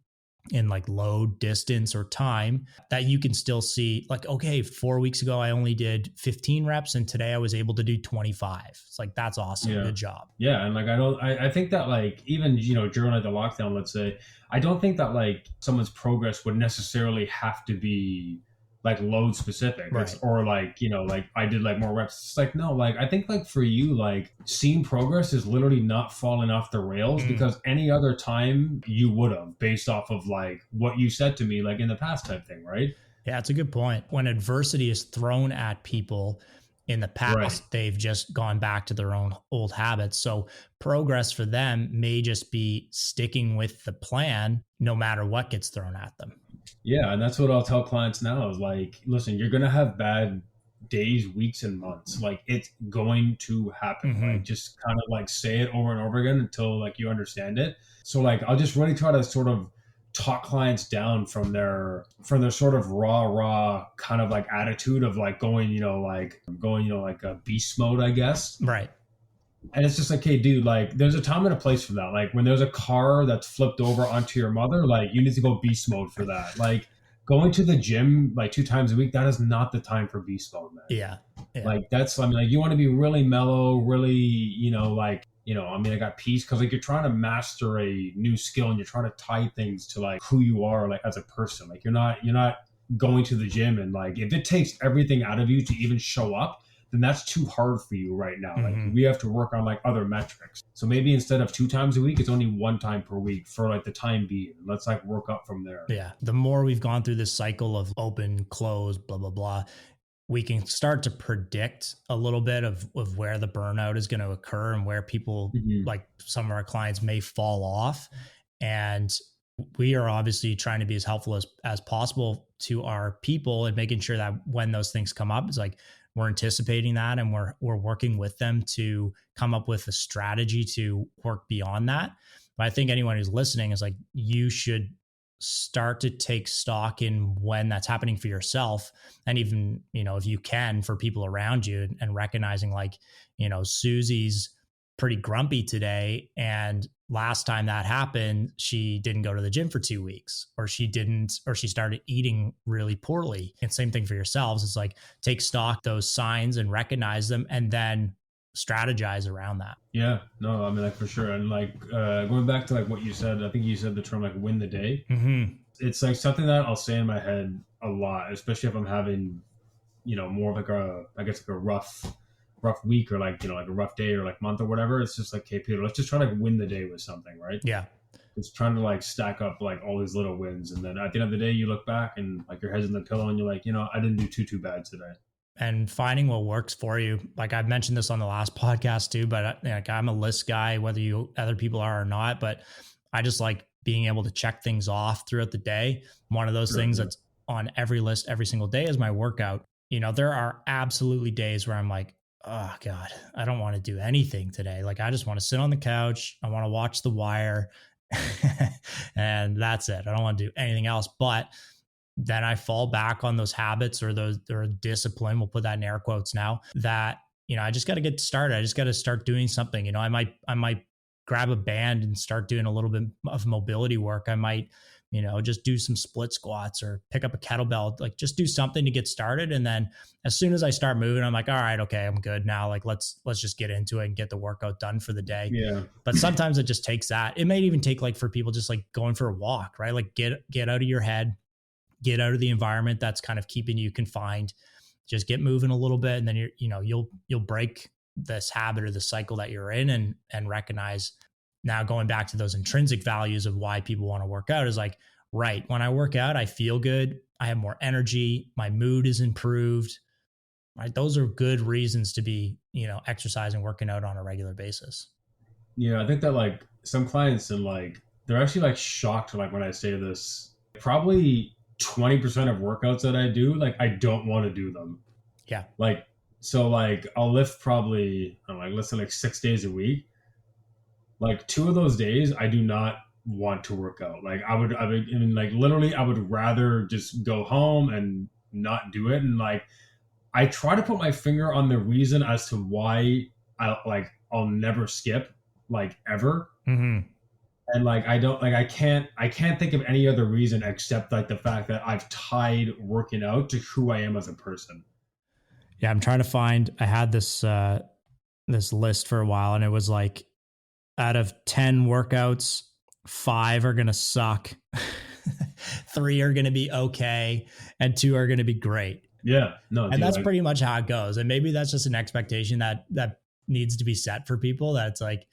in like load, distance, or time that you can still see like, okay, 4 weeks ago, I only did 15 reps and today I was able to do 25. It's like, that's awesome. Yeah. Good job. Yeah. And like, I think that like, even, you know, during like the lockdown, let's say, I don't think that like someone's progress would necessarily have to be like load specific. Right. Or like, you know, like I did like more reps. It's like, no, like I think like for you, like seeing progress is literally not falling off the rails because any other time you would have, based off of like what you said to me like in the past type thing, right? Yeah, it's a good point. When adversity is thrown at people in the past, right, they've just gone back to their own old habits. So progress for them may just be sticking with the plan no matter what gets thrown at them. Yeah, and that's what I'll tell clients now is like, listen, you're going to have bad days, weeks, and months. Like, it's going to happen. Like, just kind of like say it over and over again until like you understand it. So like, I'll just really try to sort of talk clients down from their sort of raw kind of like attitude of like going like a beast mode, I guess. Right. And it's just like, hey, dude, like there's a time and a place for that. Like when there's a car that's flipped over onto your mother, like you need to go beast mode for that. Like going to the gym like 2 times a week, that is not the time for beast mode, man. Yeah. Like that's, I mean, like you want to be really mellow, really, I mean, I got peace because like you're trying to master a new skill and you're trying to tie things to like who you are, like as a person. Like you're not going to the gym and like if it takes everything out of you to even show up, then that's too hard for you right now. Like we have to work on like other metrics. So maybe instead of 2 times a week, it's only 1 time per week for like the time being. Let's like work up from there. Yeah. The more we've gone through this cycle of open, close, blah, blah, blah, we can start to predict a little bit of where the burnout is going to occur and where people like some of our clients may fall off. And we are obviously trying to be as helpful as possible to our people and making sure that when those things come up, it's like, we're anticipating that and we're working with them to come up with a strategy to work beyond that. But I think anyone who's listening is like, you should start to take stock in when that's happening for yourself. And even, if you can, for people around you and recognizing like, Susie's pretty grumpy today. And last time that happened, she didn't go to the gym for 2 weeks, or she started eating really poorly. And same thing for yourselves. It's like, take stock those signs and recognize them and then strategize around that. Yeah, no, I mean, like for sure. And like going back to like what you said, I think you said the term like win the day. It's like something that I'll say in my head a lot, especially if I'm having, more of like a rough rough week or like, like a rough day or like month or whatever, it's just like, hey, Peter, let's just try to win the day with something, right? Yeah. Just trying to like stack up like all these little wins. And then at the end of the day, you look back and like your head's in the pillow and you're like, I didn't do too bad today. And finding what works for you. Like I've mentioned this on the last podcast too, but like I'm a list guy, whether other people are or not, but I just like being able to check things off throughout the day. One of those things that's on every list every single day is my workout. There are absolutely days where I'm like, oh God, I don't want to do anything today. Like I just want to sit on the couch. I want to watch The Wire and that's it. I don't want to do anything else. But then I fall back on those habits or discipline. We'll put that in air quotes now that, I just got to get started. I just got to start doing something. I might grab a band and start doing a little bit of mobility work. I might, just do some split squats or pick up a kettlebell, like just do something to get started. And then as soon as I start moving, I'm like, all right, okay, I'm good now. Like, let's just get into it and get the workout done for the day. Yeah. But sometimes it just takes that. It may even take like for people just like going for a walk, right? Like get out of your head, get out of the environment that's kind of keeping you confined, just get moving a little bit. And then you'll break this habit or the cycle that you're in and recognize now going back to those intrinsic values of why people want to work out is like, right. When I work out, I feel good. I have more energy. My mood is improved, right? Those are good reasons to be, exercising, working out on a regular basis. Yeah. I think that like some clients and like, they're actually like shocked. Like when I say this, probably 20% of workouts that I do, like I don't want to do them. Yeah. Like, so like I'll lift probably, I don't know, like let's say like 6 days a week. Like 2 of those days, I do not want to work out. Like I mean, like literally I would rather just go home and not do it. And like, I try to put my finger on the reason as to why I'll never skip like ever. Mm-hmm. And like, I can't think of any other reason except like the fact that I've tied working out to who I am as a person. Yeah. I'm trying to find, I had this list for a while and it was like, out of 10 workouts, 5 are going to suck. 3 are going to be okay. And 2 are going to be great. Yeah. No. And that's pretty much how it goes. And maybe that's just an expectation that needs to be set for people. That it's like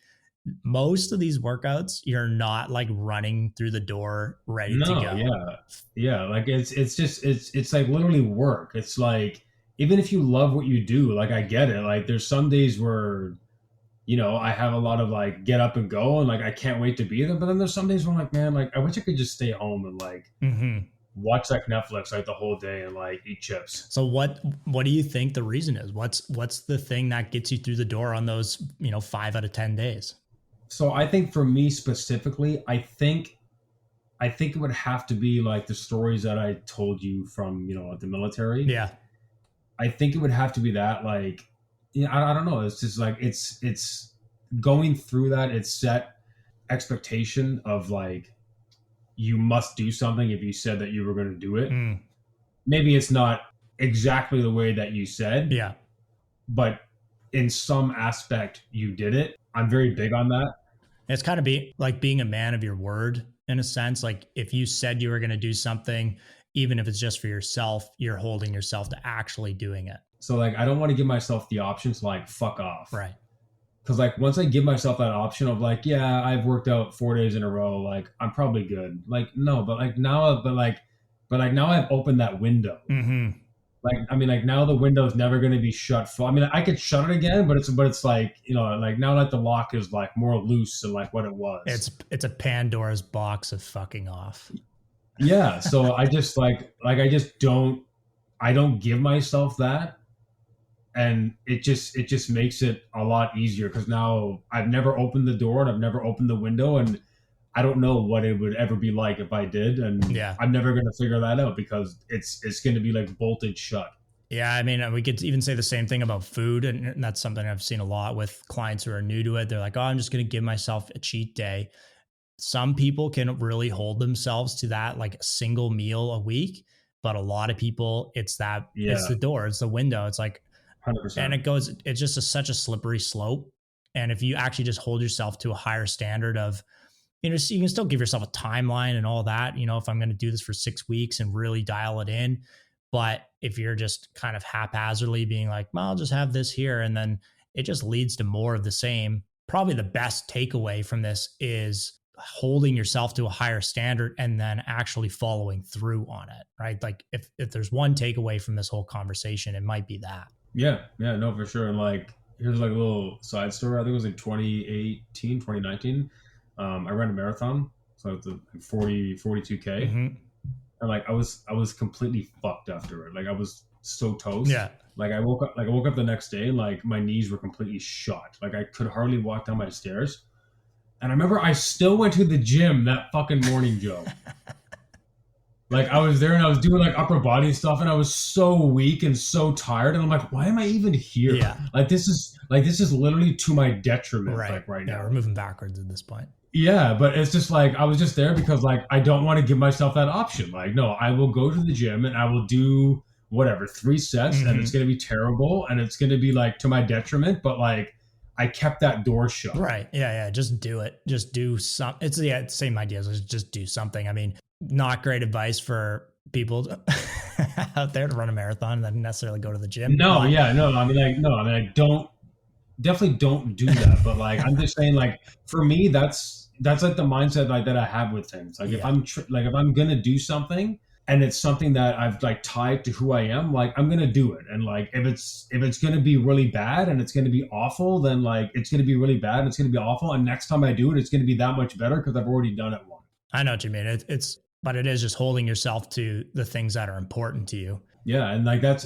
most of these workouts, you're not like running through the door ready to go. Yeah. Yeah. Like it's like literally work. It's like, even if you love what you do, like I get it. Like there's some days where, I have a lot of like get up and go and like I can't wait to be there. But then there's some days where I'm like, man, like I wish I could just stay home and like watch like Netflix like the whole day and like eat chips. So what do you think the reason is? What's the thing that gets you through the door on those 5 out of 10 days? So I think for me specifically, I think it would have to be like the stories that I told you from the military. Yeah, I think it would have to be that like. Yeah, I don't know. It's just like it's going through that. It's set expectation of like you must do something if you said that you were going to do it. Maybe it's not exactly the way that you said. Yeah, but in some aspect you did it. I'm very big on that. It's kind of being a man of your word in a sense. Like if you said you were going to do something, even if it's just for yourself, you're holding yourself to actually doing it. So like, I don't want to give myself the option to like, fuck off. Right. Cause like once I give myself that option of like, yeah, I've worked out 4 days in a row. Like I'm probably good. Like, no, but now I've opened that window. Mm-hmm. Like, I mean, like now the window's never going to be shut full. I mean, I could shut it again, but it's like, like now that the lock is like more loose than like what it was. It's a Pandora's box of fucking off. Yeah. So I just I don't give myself that. And it just makes it a lot easier because now I've never opened the door and I've never opened the window and I don't know what it would ever be like if I did. And I'm never going to figure that out because it's going to be like bolted shut. Yeah. I mean, we could even say the same thing about food. And that's something I've seen a lot with clients who are new to it. They're like, oh, I'm just going to give myself a cheat day. Some people can really hold themselves to that, like a single meal a week. But a lot of people, it's the door, it's the window. It's like, 100%. And it's just such a slippery slope. And if you actually just hold yourself to a higher standard of, you can still give yourself a timeline and all that, if I'm going to do this for 6 weeks and really dial it in, But if you're just kind of haphazardly being like, well, I'll just have this here, and then it just leads to more of the same. Probably the best takeaway from this is holding yourself to a higher standard and then actually following through on it, right? Like if there's one takeaway from this whole conversation, it might be that. Yeah, yeah, no, for sure. And like, here's like a little side story. I think it was like 2018, 2019. I ran a marathon, so it's like 42K. Mm-hmm. And like I was completely fucked after it. Like I was so toast. Yeah. Like I woke up the next day and like my knees were completely shot. Like I could hardly walk down my stairs. And I remember I still went to the gym that fucking morning, Joe. Like I was there and I was doing like upper body stuff and I was so weak and so tired and I'm like, why am I even here? Yeah. Like this is literally to my detriment Right. right Yeah, now. we're moving backwards at this point. Yeah, but it's just like I was just there because like I don't want to give myself that option. Like, no, I will go to the gym and I will do whatever, 3 sets and it's gonna be terrible and it's gonna be like to my detriment, but like I kept that door shut. Right. Yeah. Yeah. Just do it. Just do some. It's the same idea. Just do something. I mean, not great advice for people out there to run a marathon and then necessarily go to the gym. No, yeah, no. I mean, I definitely don't do that. But like, I'm just saying, like, for me, that's like the mindset like that I have with things. Like, if I'm gonna do something and it's something that I've like tied to who I am, like I'm gonna do it. And like if it's gonna be really bad and it's gonna be awful, then like it's gonna be really bad and it's gonna be awful. And next time I do it, it's gonna be that much better because I've already done it once. I know what you mean. But it is just holding yourself to the things that are important to you. Yeah, and like that's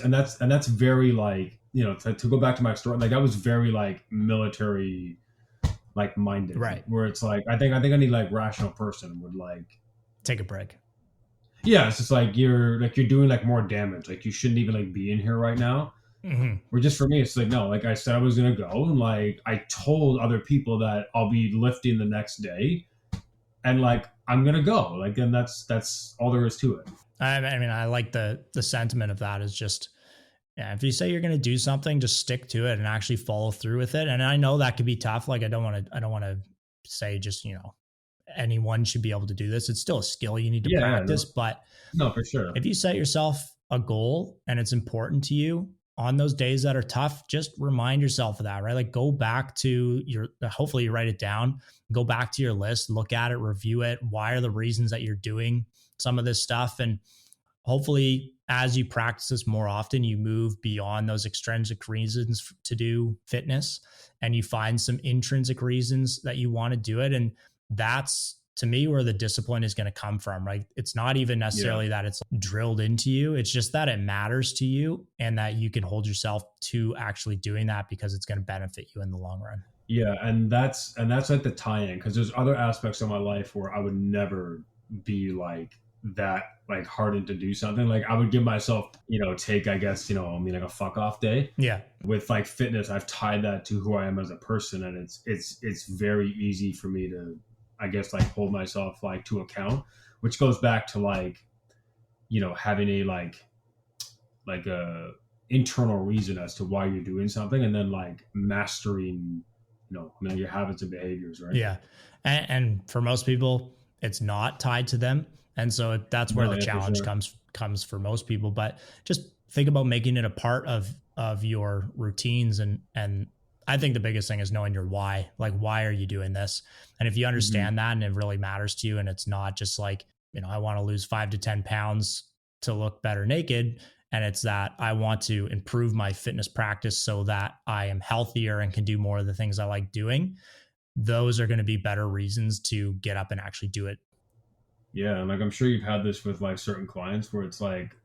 very like, you know, to go back to my story, like I was very like military like minded. Right. Where it's like I think I need like rational person would like take a break. Yeah, it's just like you're doing like more damage. Like you shouldn't even like be in here right now. Mm-hmm. Or just for me, it's like no. Like I said, I was gonna go, and like I told other people that I'll be lifting the next day, and like I'm gonna go. Like, and that's all there is to it. I mean, I like the sentiment of that is just, yeah, if you say you're going to do something, just stick to it and actually follow through with it. And I know that could be tough. Like I don't want to say just, you know, anyone should be able to do this. It's still a skill you need to practice, but no, for sure. If you set yourself a goal and it's important to you on those days that are tough, just remind yourself of that, right? Like go back to hopefully you write it down, go back to your list, look at it, review it. Why are the reasons that you're doing some of this stuff? And hopefully as you practice this more often, you move beyond those extrinsic reasons to do fitness and you find some intrinsic reasons that you want to do it. And that's, to me, where the discipline is going to come from, right? It's not even necessarily that it's drilled into you. It's just that it matters to you and that you can hold yourself to actually doing that because it's going to benefit you in the long run. Yeah. And that's like the tie-in, because there's other aspects of my life where I would never be like that, like hardened to do something. Like I would give myself, you know, take, I guess, you know, I mean like a fuck off day. Yeah. With like fitness, I've tied that to who I am as a person. And it's very easy for me to, I guess, like hold myself like to account, which goes back to like, you know, having a like a internal reason as to why you're doing something, and then like mastering, you know, I mean, your habits and behaviors, right? Yeah. And for most people, it's not tied to them. And so that's where the challenge comes for most people. But just think about making it a part of your routines. And I think the biggest thing is knowing your why. Like, why are you doing this? And if you understand that and it really matters to you, and it's not just like, you know, I want to lose 5 to 10 pounds to look better naked. And it's that I want to improve my fitness practice so that I am healthier and can do more of the things I like doing. Those are going to be better reasons to get up and actually do it. Yeah. And like, I'm sure you've had this with like certain clients where it's like,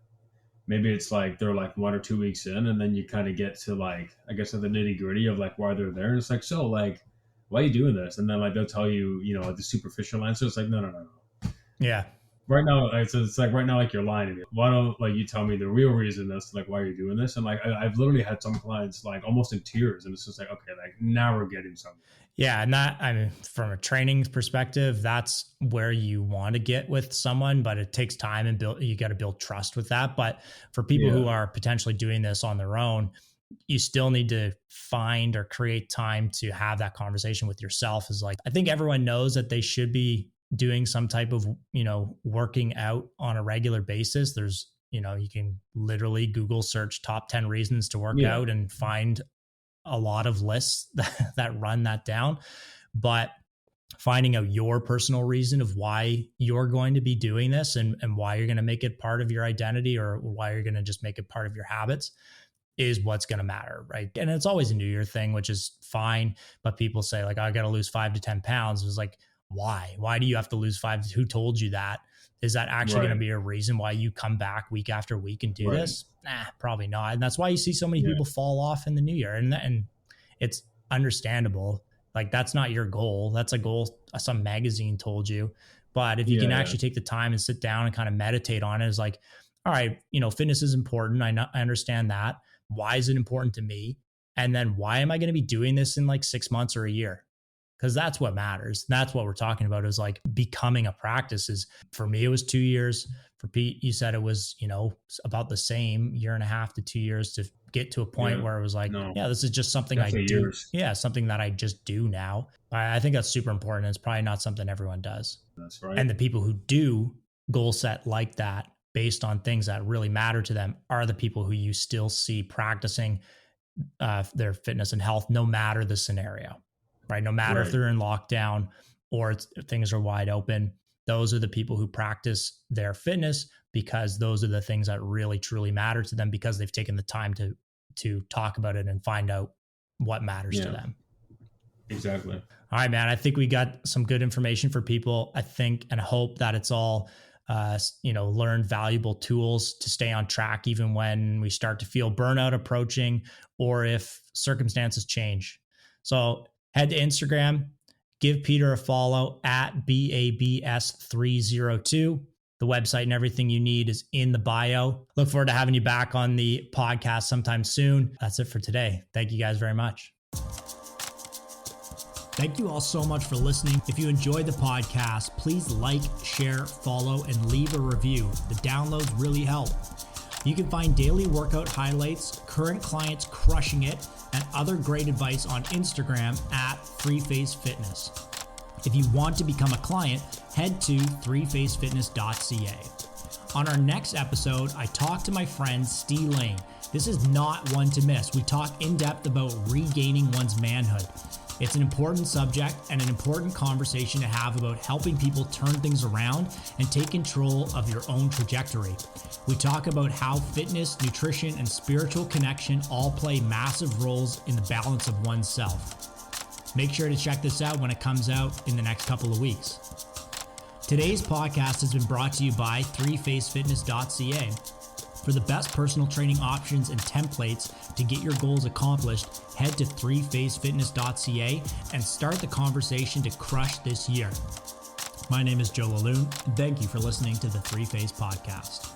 maybe it's like they're like 1 or 2 weeks in, and then you kind of get to like, I guess, the nitty gritty of like why they're there. And it's like, so like, why are you doing this? And then like they'll tell you, you know, the superficial answer. It's like, no. Yeah. Right now, it's like right now, like you're lying to me. Why don't like you tell me the real reason as to like why you're doing this? And like I've literally had some clients like almost in tears, and it's just like, okay, like now we're getting something. Yeah, and that, I mean, from a training perspective, that's where you want to get with someone, but it takes time and you got to build trust with that. But for people who are potentially doing this on their own, you still need to find or create time to have that conversation with yourself. Is like, I think everyone knows that they should be doing some type of, you know, working out on a regular basis. There's You can literally Google search top 10 reasons to work Yeah. out and find a lot of lists that run that down. But finding out your personal reason of why you're going to be doing this and why you're going to make it part of your identity, or why you're going to just make it part of your habits, is what's going to matter, right? And it's always a New Year thing, which is fine. But people say like, I got to lose 5 to 10 pounds. It's like, why? Why do you have to lose 5? Who told you that? Is that actually going to be a reason why you come back week after week and do this? Nah, probably not. And that's why you see so many people fall off in the new year. And it's understandable. Like, that's not your goal. That's a goal some magazine told you. But if you can actually take the time and sit down and kind of meditate on it, it's like, all right, fitness is important. I understand that. Why is it important to me? And then why am I going to be doing this in like 6 months or a year? Because that's what matters. That's what we're talking about, is like becoming a practice. Is, for me, it was 2 years. For Pete, you said it was, about the same, 1.5 to 2 years to get to a point where it was like, this is just something I do. Years. Yeah, something that I just do now. I think that's super important. It's probably not something everyone does. That's right. And the people who do goal set like that, based on things that really matter to them, are the people who you still see practicing their fitness and health, no matter the scenario, right? No matter if they're in lockdown or things are wide open. Those are the people who practice their fitness, because those are the things that really truly matter to them, because they've taken the time to talk about it and find out what matters to them. Exactly. All right, man. I think we got some good information for people. I think and hope that it's all learned valuable tools to stay on track, even when we start to feel burnout approaching, or if circumstances change. So head to Instagram, give Peter a follow at BABS302. The website and everything you need is in the bio. Look forward to having you back on the podcast sometime soon. That's it for today. Thank you guys very much. Thank you all so much for listening. If you enjoyed the podcast, please like, share, follow, and leave a review. The downloads really help. You can find daily workout highlights, current clients crushing it, and other great advice on Instagram at 3Phase Fitness. If you want to become a client, head to 3phasefitness.ca. On our next episode, I talk to my friend Steve Lane. This is not one to miss. We talk in depth about regaining one's manhood. It's an important subject and an important conversation to have about helping people turn things around and take control of your own trajectory. We talk about how fitness, nutrition, and spiritual connection all play massive roles in the balance of oneself. Make sure to check this out when it comes out in the next couple of weeks. Today's podcast has been brought to you by 3phasefitness.ca. For the best personal training options and templates to get your goals accomplished, head to 3phasefitness.ca and start the conversation to crush this year. My name is Joe Laloon, and thank you for listening to the 3Phase Podcast.